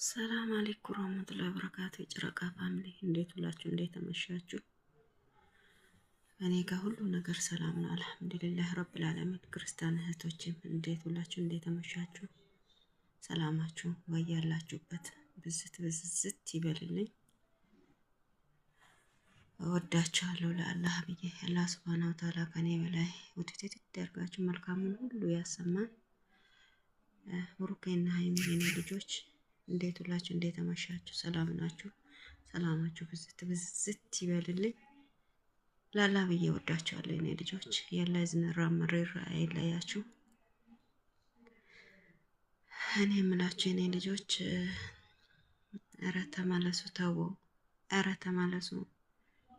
ሰላም አለይኩም ወራህመቱላሂ ወበረካቱ። የጨረቃ ፋሚሊ እንዴት ውላችሁ? እንዴት ተመሻችሁ? እኔ ጋር ሁሉ ነገር ሰላም ነው አልሐምዱሊላህ ረብል ዓለሚን። ክርስቲያን እህቶችም እንዴት ውላችሁ? እንዴት ተመሻችሁ? ሰላማችሁ ወያላችሁበት ብዝት ብዝት ይበልልኝ። እወዳችኋለሁ ለአላህ ብዬ። አላህ ሱብሃነሁ ወተዓላ ከኔ በላይ ውድድት ያድርጋችሁ፣ መልካሙን ሁሉ ያሰማን። ብሩኬና ሀይሚ የኔ ልጆች እንዴት ውላችሁ? እንዴት ተመሻችሁ? ሰላም ናችሁ? ሰላማችሁ ብዝት ብዝት ይበልልኝ። ላላ ብዬ ወዳችኋለሁ የኔ ልጆች። የላ ዝነራ መሬራ አይለያችሁ። እኔ የምላችሁ የኔ ልጆች ኧረ ተመለሱ፣ ተው፣ ኧረ ተመለሱ።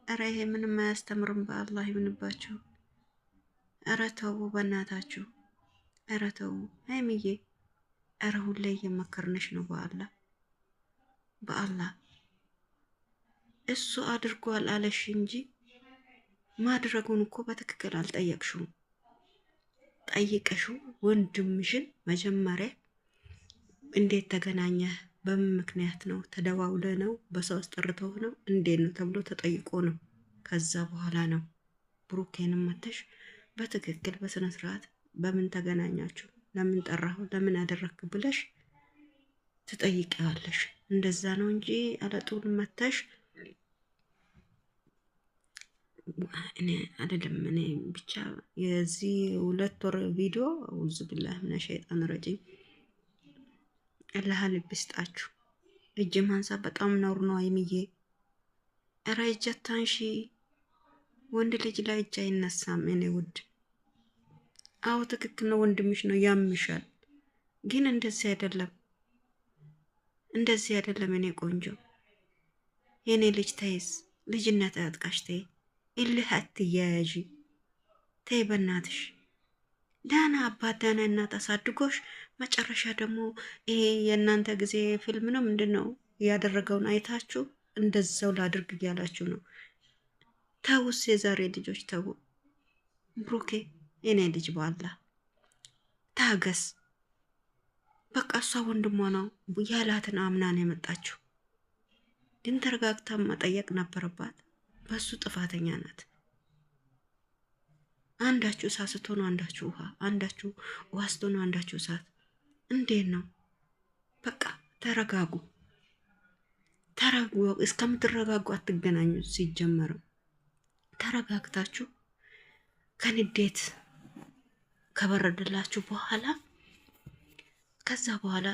ኧረ ይሄ ምንም አያስተምርም። በአላህ ይሁንባችሁ። ኧረ ተው በእናታችሁ፣ ኧረ ተው ሀይሚዬ። ኧረ ሁሌ እየመከርንሽ ነው። በአላህ እሱ አድርጓል አለሽ እንጂ ማድረጉን እኮ በትክክል አልጠየቅሽውም። ጠይቀሽው ወንድምሽን መጀመሪያ እንዴት ተገናኘህ? በምን ምክንያት ነው? ተደዋውለ ነው? በሰው አስጠርተው ነው? እንዴት ነው ተብሎ ተጠይቆ ነው። ከዛ በኋላ ነው ብሩኬንም መተሽ በትክክል በስነ ስርዓት በምን ተገናኛችሁ፣ ለምን ጠራሁ፣ ለምን አደረክ ብለሽ ትጠይቂዋለሽ። እንደዛ ነው እንጂ አለጡን መተሽ እኔ አይደለም። እኔ ብቻ የዚህ 2 ወር ቪዲዮ አውዝ ቢላህ ምን ሸይጣን ረጂም። አላህ ልብ ይስጣችሁ። እጅ ማንሳት በጣም ነውር ነው አይምዬ። ኧረ እጅ አታንሺ። ወንድ ልጅ ላይ እጅ አይነሳም። እኔ ውድ አዎ ትክክል ነው፣ ወንድምሽ ነው፣ ያምሻል። ግን እንደዚህ አይደለም፣ እንደዚህ አይደለም። እኔ ቆንጆ የኔ ልጅ ተይዝ፣ ልጅነት አያጥቃሽ። ተይ እልህ አትያያዥ። ተይ በእናትሽ። ዳና አባት ዳና እናት አሳድጎሽ መጨረሻ ደግሞ ይሄ የእናንተ ጊዜ ፊልም ነው ምንድን ነው ያደረገውን አይታችሁ እንደዛው ላድርግ እያላችሁ ነው። ተውስ፣ የዛሬ ልጆች ተው። ብሩኬ የኔ ልጅ በአላህ ታገስ። በቃ እሷ ወንድሟ ነው ያላትን አምና ነው የመጣችው። ግን ተረጋግታ መጠየቅ ነበረባት። በሱ ጥፋተኛ ናት። አንዳችሁ እሳት ስትሆኑ አንዳችሁ ውሃ፣ አንዳችሁ ውሃ ስትሆኑ አንዳችሁ እሳት። እንዴት ነው? በቃ ተረጋጉ፣ ተረጋጉ። እስከምትረጋጉ አትገናኙ። ሲጀመረው ተረጋግታችሁ ከንዴት ከበረደላችሁ በኋላ ከዛ በኋላ